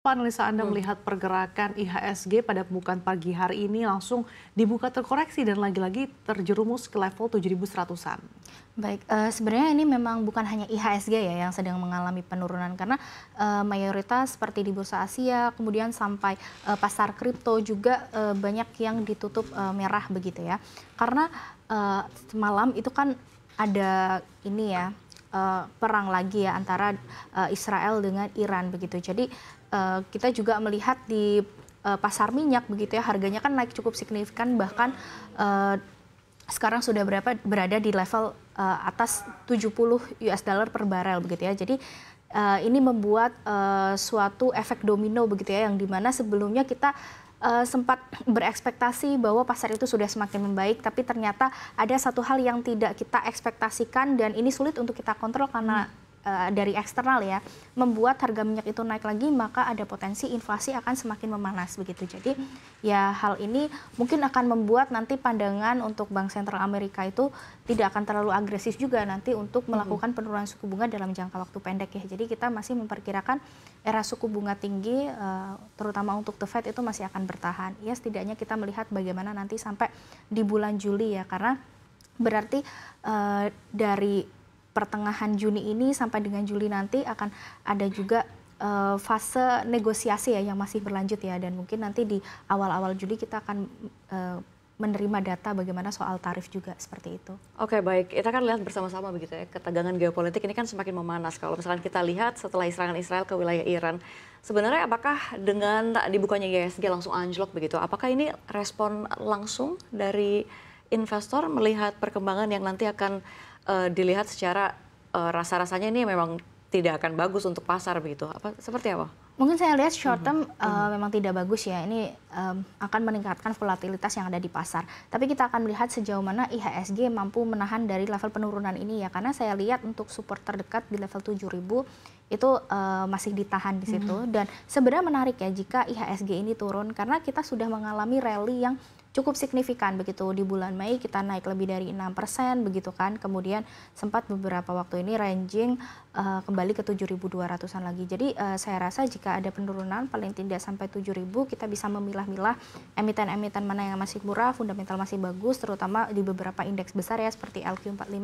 Apa analisa Anda melihat pergerakan IHSG pada pembukaan pagi hari ini langsung dibuka terkoreksi dan lagi-lagi terjerumus ke level 7.100-an? Baik, sebenarnya ini memang bukan hanya IHSG ya yang sedang mengalami penurunan karena mayoritas seperti di Bursa Asia, kemudian sampai pasar kripto juga banyak yang ditutup merah begitu ya. Karena semalam itu kan ada ini ya, perang lagi ya antara Israel dengan Iran begitu. Jadi kita juga melihat di pasar minyak begitu ya, harganya kan naik cukup signifikan, bahkan sekarang sudah berada di level atas 70 US dollar per barel begitu ya. Jadi ini membuat suatu efek domino begitu ya, yang dimana sebelumnya kita sempat berekspektasi bahwa pasar itu sudah semakin membaik, tapi ternyata ada satu hal yang tidak kita ekspektasikan dan ini sulit untuk kita kontrol karena dari eksternal ya, membuat harga minyak itu naik lagi, maka ada potensi inflasi akan semakin memanas begitu. Jadi ya hal ini mungkin akan membuat nanti pandangan untuk Bank Sentral Amerika itu tidak akan terlalu agresif juga nanti untuk melakukan penurunan suku bunga dalam jangka waktu pendek ya. Jadi kita masih memperkirakan era suku bunga tinggi terutama untuk The Fed itu masih akan bertahan. Ya setidaknya kita melihat bagaimana nanti sampai di bulan Juli ya, karena berarti dari pertengahan Juni ini sampai dengan Juli nanti akan ada juga fase negosiasi ya yang masih berlanjut ya, dan mungkin nanti di awal-awal Juli kita akan menerima data bagaimana soal tarif juga seperti itu. Oke, baik, kita kan lihat bersama-sama begitu ya, ketegangan geopolitik ini kan semakin memanas. Kalau misalkan kita lihat setelah serangan Israel ke wilayah Iran, sebenarnya apakah dengan dibukanya IHSG langsung anjlok begitu, apakah ini respon langsung dari investor melihat perkembangan yang nanti akan dilihat secara rasa-rasanya ini memang tidak akan bagus untuk pasar begitu? Seperti apa? Mungkin saya lihat short term memang tidak bagus ya, ini akan meningkatkan volatilitas yang ada di pasar. Tapi kita akan melihat sejauh mana IHSG mampu menahan dari level penurunan ini ya, karena saya lihat untuk support terdekat di level 7.000 itu masih ditahan di situ. Dan sebenarnya menarik ya jika IHSG ini turun, karena kita sudah mengalami rally yang cukup signifikan begitu. Di bulan Mei kita naik lebih dari 6% begitu kan, kemudian sempat beberapa waktu ini ranging kembali ke 7.200-an lagi. Jadi saya rasa jika ada penurunan paling tidak sampai 7.000, kita bisa memilah-milah emiten-emiten mana yang masih murah, fundamental masih bagus, terutama di beberapa indeks besar ya seperti LQ45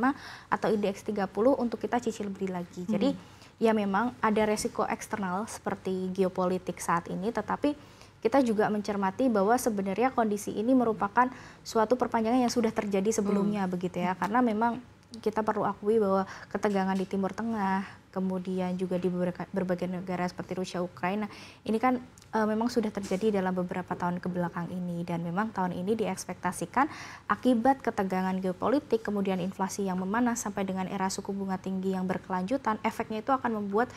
atau IDX 30 untuk kita cicil beli lagi. Jadi ya memang ada resiko eksternal seperti geopolitik saat ini, tetapi kita juga mencermati bahwa sebenarnya kondisi ini merupakan suatu perpanjangan yang sudah terjadi sebelumnya begitu ya, karena memang kita perlu akui bahwa ketegangan di Timur Tengah, kemudian juga di berbagai negara seperti Rusia, Ukraina, ini kan memang sudah terjadi dalam beberapa tahun kebelakang ini, dan memang tahun ini diekspektasikan akibat ketegangan geopolitik, kemudian inflasi yang memanas sampai dengan era suku bunga tinggi yang berkelanjutan, efeknya itu akan membuat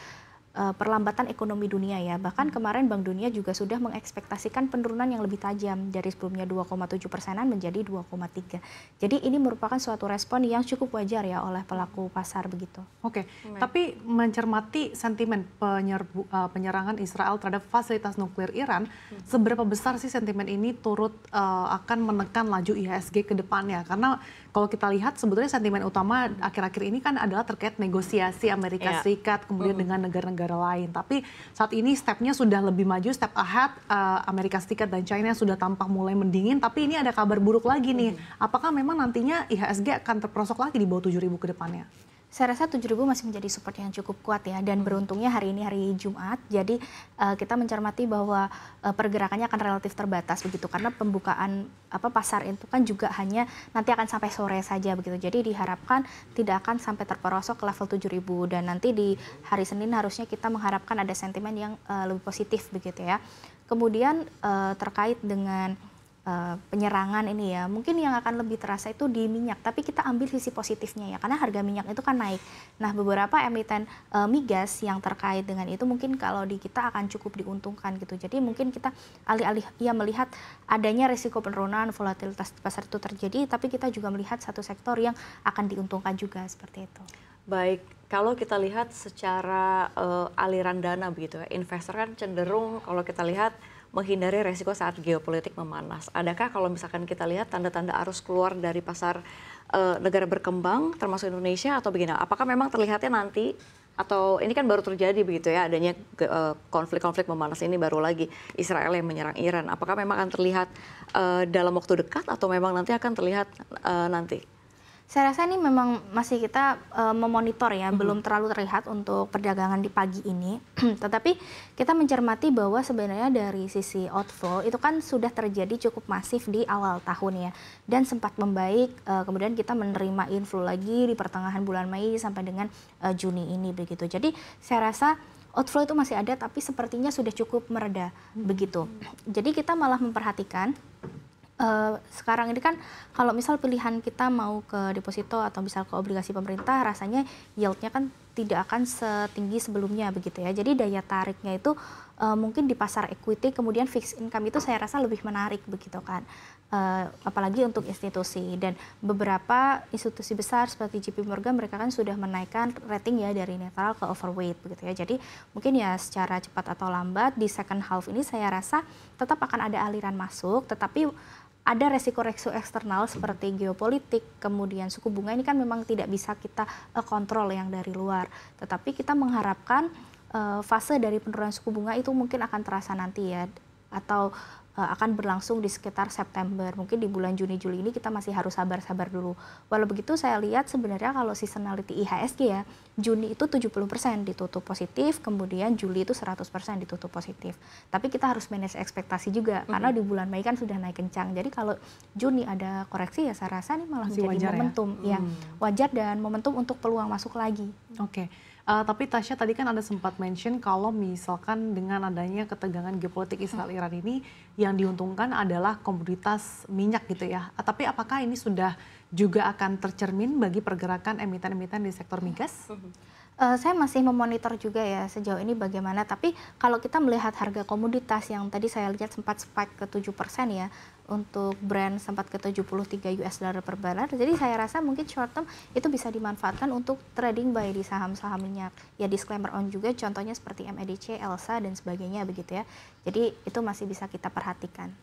perlambatan ekonomi dunia ya. Bahkan kemarin Bank Dunia juga sudah mengekspektasikan penurunan yang lebih tajam dari sebelumnya 2,7%-an menjadi 2,3. Jadi ini merupakan suatu respon yang cukup wajar ya oleh pelaku pasar begitu. Oke, tapi mencermati sentimen penyerangan Israel terhadap fasilitas nuklir Iran, seberapa besar sih sentimen ini turut akan menekan laju IHSG ke depannya? Karena kalau kita lihat sebetulnya sentimen utama akhir-akhir ini kan adalah terkait negosiasi Amerika Serikat kemudian dengan negara-negara lain. Tapi saat ini stepnya sudah lebih maju, step ahead, Amerika Serikat dan China sudah tampak mulai mendingin, tapi ini ada kabar buruk lagi nih. Apakah memang nantinya IHSG akan terperosok lagi di bawah 7.000 ke depannya? Saya rasa 7.000 masih menjadi support yang cukup kuat ya, dan beruntungnya hari ini hari Jumat, jadi kita mencermati bahwa pergerakannya akan relatif terbatas begitu, karena pembukaan pasar itu kan juga hanya nanti akan sampai sore saja begitu, jadi diharapkan tidak akan sampai terperosok ke level 7.000, dan nanti di hari Senin harusnya kita mengharapkan ada sentimen yang lebih positif begitu ya. Kemudian terkait dengan penyerangan ini ya, mungkin yang akan lebih terasa itu di minyak, tapi kita ambil sisi positifnya ya, karena harga minyak itu kan naik. Nah beberapa emiten migas yang terkait dengan itu mungkin kalau di kita akan cukup diuntungkan gitu. Jadi mungkin kita alih-alih ya melihat adanya risiko penurunan volatilitas di pasar itu terjadi, tapi kita juga melihat satu sektor yang akan diuntungkan juga seperti itu. Baik, kalau kita lihat secara aliran dana begitu ya, investor kan cenderung kalau kita lihat menghindari resiko saat geopolitik memanas. Adakah kalau misalkan kita lihat tanda-tanda arus keluar dari pasar negara berkembang termasuk Indonesia atau bagaimana? Apakah memang terlihatnya nanti Atau ini kan baru terjadi begitu ya, adanya konflik-konflik memanas ini baru lagi Israel yang menyerang Iran. Apakah memang akan terlihat dalam waktu dekat atau memang nanti akan terlihat nanti? Saya rasa ini memang masih kita memonitor ya, belum terlalu terlihat untuk perdagangan di pagi ini. Tetapi kita mencermati bahwa sebenarnya dari sisi outflow itu kan sudah terjadi cukup masif di awal tahun ya. Dan sempat membaik, kemudian kita menerima inflow lagi di pertengahan bulan Mei sampai dengan Juni ini begitu. Jadi saya rasa outflow itu masih ada tapi sepertinya sudah cukup mereda begitu. Jadi kita malah memperhatikan sekarang ini kan kalau misal pilihan kita mau ke deposito atau misal ke obligasi pemerintah, rasanya yieldnya kan tidak akan setinggi sebelumnya begitu ya. Jadi daya tariknya itu mungkin di pasar equity, kemudian fixed income itu saya rasa lebih menarik begitu kan. Apalagi untuk institusi, dan beberapa institusi besar seperti JP Morgan mereka kan sudah menaikkan rating ya dari netral ke overweight begitu ya. Jadi mungkin ya secara cepat atau lambat di second half ini saya rasa tetap akan ada aliran masuk, tetapi ada resiko-resiko eksternal seperti geopolitik, kemudian suku bunga ini kan memang tidak bisa kita kontrol yang dari luar. Tetapi kita mengharapkan fase dari penurunan suku bunga itu mungkin akan terasa nanti ya, atau akan berlangsung di sekitar September. Mungkin di bulan Juni Juli ini kita masih harus sabar-sabar dulu. Walau begitu saya lihat sebenarnya kalau seasonality IHSG ya, Juni itu 70% ditutup positif, kemudian Juli itu 100% ditutup positif. Tapi kita harus manage ekspektasi juga karena di bulan Mei kan sudah naik kencang. Jadi kalau Juni ada koreksi ya saya rasa ini malah masih menjadi wajar momentum ya, wajar dan momentum untuk peluang masuk lagi. Oke. Tapi Tasya tadi kan ada sempat mention kalau misalkan dengan adanya ketegangan geopolitik Israel-Iran ini yang diuntungkan adalah komoditas minyak gitu ya. Tapi apakah ini sudah juga akan tercermin bagi pergerakan emiten-emiten di sektor migas? Saya masih memonitor juga ya sejauh ini bagaimana, tapi kalau kita melihat harga komoditas yang tadi saya lihat sempat spike ke 7% ya, untuk Brent sempat ke 73 US dollar per barrel, jadi saya rasa mungkin short term itu bisa dimanfaatkan untuk trading buy di saham-saham minyak. Ya disclaimer on juga, contohnya seperti MEDC, ELSA dan sebagainya begitu ya, jadi itu masih bisa kita perhatikan.